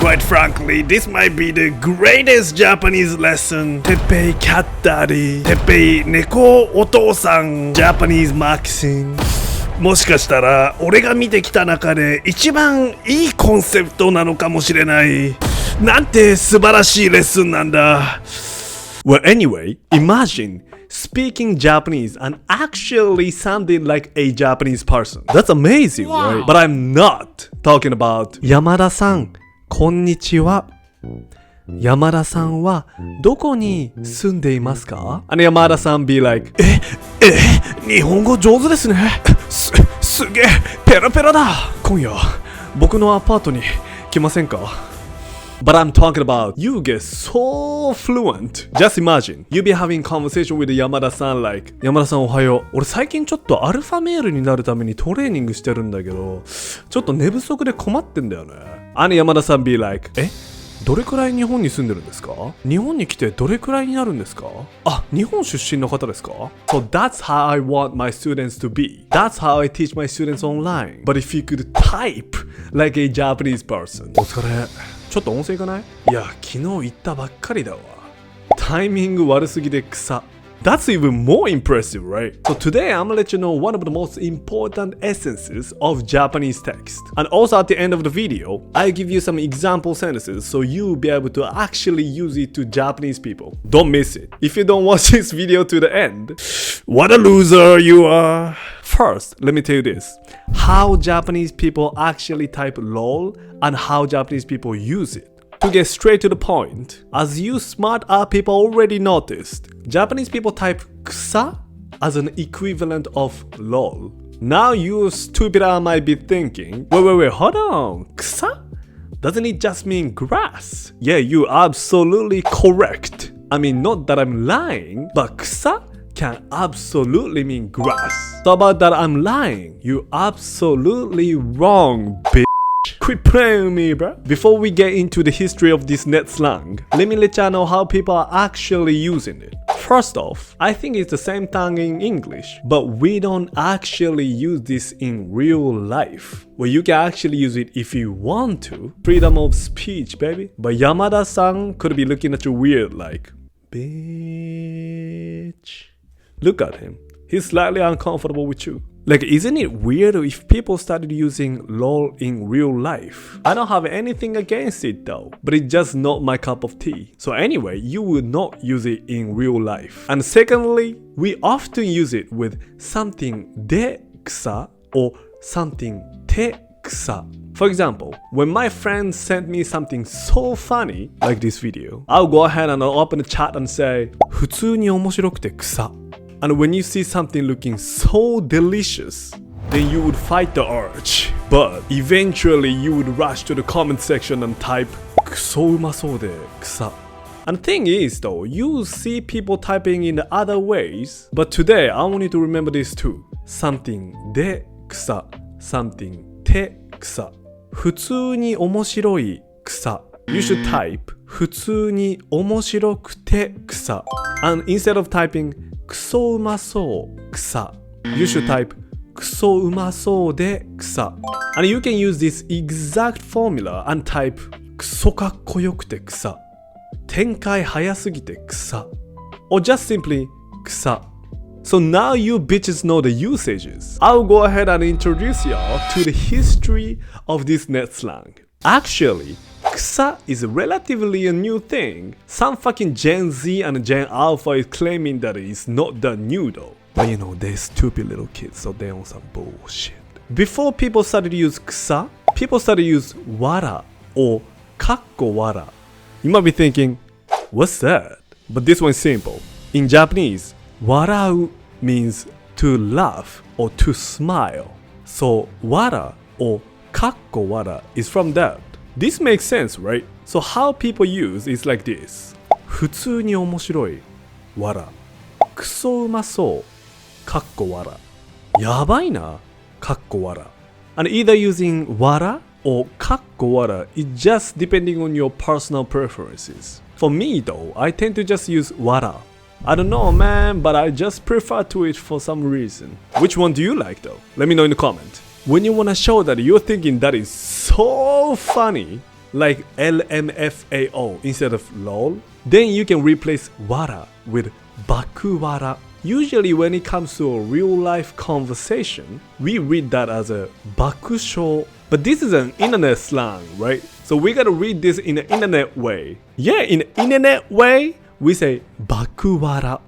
Quite frankly, this might be the greatest Japanese lesson. Teppei cat daddy, Teppei 猫お父さん Japanese maxim。もしかしたら俺が見てきた中で一番いいコンセプトなのかもしれない。なんて素晴らしいレッスンなんだ。Well, anyway, imagine speaking Japanese and actually sounding like a Japanese person. That's amazing, right? But I'm not talking about 山田さん、こんにちは。山田さんはどこに住んでいますか？ And 山田さん be like, 日本語上手ですね。すげえ、ペラペラだ。今夜、僕のアパートに来ませんか？ But I'm talking about you get so fluent. Just imagine, you be having conversation with Yamada-san like 山田さんおはよう。俺最近ちょっとアルファメールになるためにトレーニングしてるんだけど、ちょっと寝不足で困ってんだよね。And 山田さん be like, どれくらい日本に住んでるんですか？日本に来てどれくらいになるんですか？あ、日本出身の方ですか？ So that's how I want my students to be. That's how I teach my students online. But if you could type like a Japanese person. お疲れ。ちょっと音声いかない？いや、昨日行ったばっかりだわ。タイミング悪すぎで草。That's even more impressive, right? So today I'm gonna let you know one of the most important essences of Japanese text. And also at the end of the video, I give you some example sentences so you'll be able to actually use it to Japanese people. Don't miss it. If you don't watch this video to the end, what a loser you are. First, let me tell you this. How Japanese people actually type lol and how Japanese people use it. To get straight to the point, as you smart people already noticed, Japanese people type kusa as an equivalent of lol. Now you stupid might be thinking, wait, hold on, kusa? Doesn't it just mean grass? Yeah, you're absolutely correct. I mean, not that I'm lying, but kusa can absolutely mean grass. So about that I'm lying, you're absolutely wrong, bitch. Quit playing with me, bro. Before we get into the history of this net slang, let me let you know how people are actually using it. First off, I think it's the same thing in English, but we don't actually use this in real life. Well, you can actually use it if you want to. Freedom of speech, baby. But Yamada-san could be looking at you weird like, bitch. Look at him. He's slightly uncomfortable with you. Like, isn't it weird if people started using lol in real life? I don't have anything against it though, but it's just not my cup of tea. So anyway, you would not use it in real life. And secondly, we often use it with something de kusa or something te kusa. For example, when my friends sent me something so funny, like this video, I'll go ahead and I'll open the chat and say, 普通に面白くて草. And when you see something looking so delicious, then you would fight the urge. But eventually you would rush to the comment section and type クソうまそうで草. And the thing is though, you see people typing in the other ways, but today I want you to remember this too. Something で草, something て草. 普通に面白い草. You should type 普通に面白くて草. And instead of typing クソうまそう草, you should type クソうまそうで草. And you can use this exact formula and type クソかっこよくて草, 展開早すぎて草, or just simply 草. So now you bitches know the usages. I'll go ahead and introduce y'all to the history of this net slang. Actually, kusa is relatively a new thing. Some fucking Gen Z and Gen Alpha is claiming that it's not that new though. But you know, they're stupid little kids, so they're on some bullshit. Before people started to use kusa, people started to use wara or kakko wara. You might be thinking, what's that? But this one's simple. In Japanese, warau means to laugh or to smile. So wara or kakko wara is from that. This makes sense, right? So how people use is like this. 普通に面白い笑。クソうまそうかっこ笑。やばいなかっこ笑。And either using 笑 or かっこ笑 is just depending on your personal preferences. For me though, I tend to just use 笑。I don't know, man, but I just prefer to it for some reason. Which one do you like though? Let me know in the comment. When you want to show that you're thinking that is so funny, like LMFAO instead of lol, then you can replace wara with bakuwara. Usually when it comes to a real life conversation, we read that as a bakusho, but this is an internet slang, right? So we gotta read this in an internet way. Yeah, in an internet way, we say bakuwara.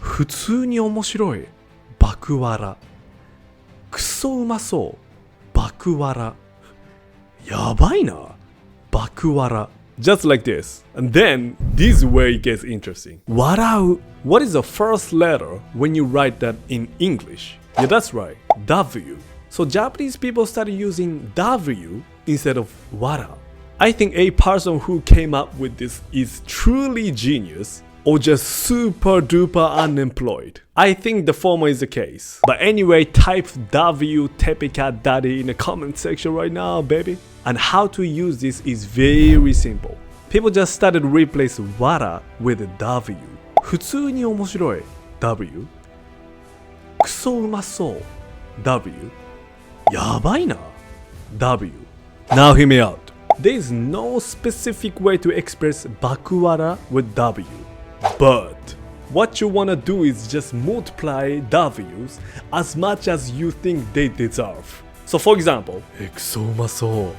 普通に面白い。バクワラ。クソうまそう。バクワラ。やばいな。バクワラ。Just like this. And then, this way it gets interesting. 笑う. What is the first letter when you write that in English? Yeah, that's right. W. So Japanese people started using W instead of wara. I think a person who came up with this is truly genius or just super duper unemployed. I think the former is the case. But anyway, type W Teppei cat daddy in the comment section right now, baby. And how to use this is very simple. People just started to replace wara with W. 普通に面白い W. クソうまそう W. やばいな W. Now hear me out. There is no specific way to express bakuwara with W. But what you wanna do is just multiply W's as much as you think they deserve. So for example, クソうまそう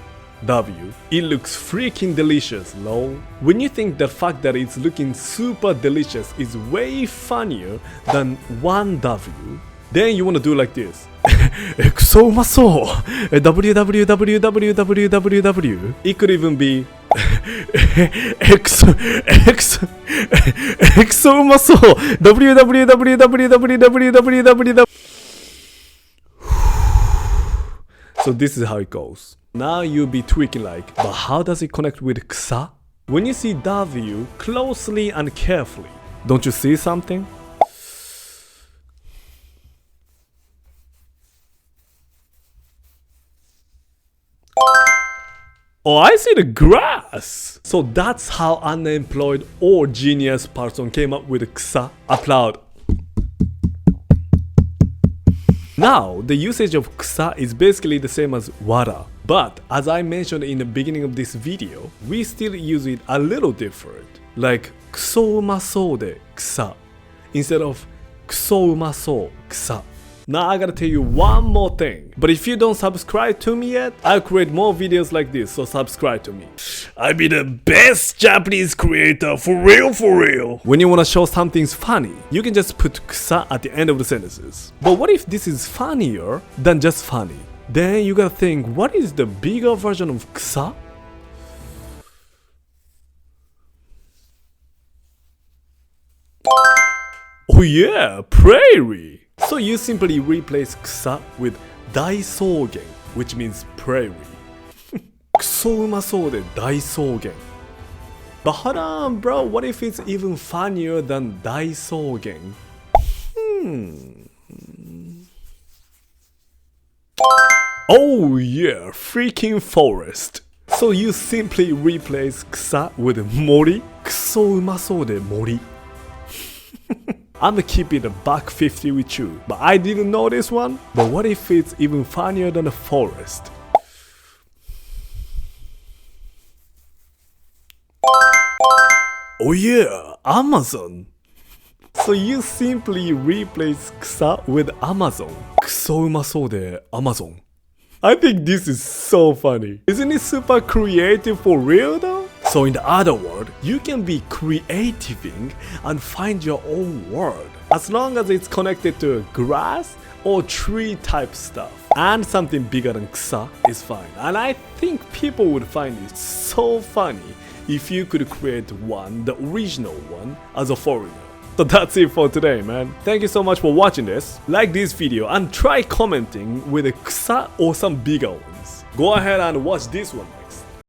W. It looks freaking delicious, lol. When you think the fact that it's looking super delicious is way funnier than one W, then you wanna do like this. クソうまそう www. It could even be クソうまそう www. So this is how it goes. Now you'll be tweaking like, but how does it connect with kusa? When you see W closely and carefully, don't you see something? Oh, I see the grass! So that's how unemployed or genius person came up with kusa. Applaud. Now, the usage of kusa is basically the same as wara. But, as I mentioned in the beginning of this video, we still use it a little different. Like, クソうまそうで草 instead of クソうまそう草. Now I gotta tell you one more thing. But if you don't subscribe to me yet, I'll create more videos like this, so subscribe to me. I'll be the best Japanese creator, for real, for real. When you wanna show something's funny, you can just put kusa at the end of the sentences. But what if this is funnier than just funny? Then you gotta think, what is the bigger version of kusa? Oh yeah, prairie! So you simply replace kusa with daisougen, which means prairie. クソうまそうでdaisougen. But hold on, bro, what if it's even funnier than daisougen? Oh yeah, freaking forest. So you simply replace kusa with mori. クソうまそうで森. I'm gonna keep it a buck 50 with you, but I didn't know this one. But what if it's even funnier than a forest? Oh yeah, Amazon. So you simply replace kusa with Amazon. クソうまそうで Amazon. I think this is so funny. Isn't it super creative for real though? So in the other word, you can be creativing and find your own word as long as it's connected to grass or tree type stuff. And something bigger than kusa is fine. And I think people would find it so funny if you could create one, the original one, as a foreigner. So that's it for today, man. Thank you so much for watching this. Like this video and try commenting with a kusa or some bigger ones. Go ahead and watch this one.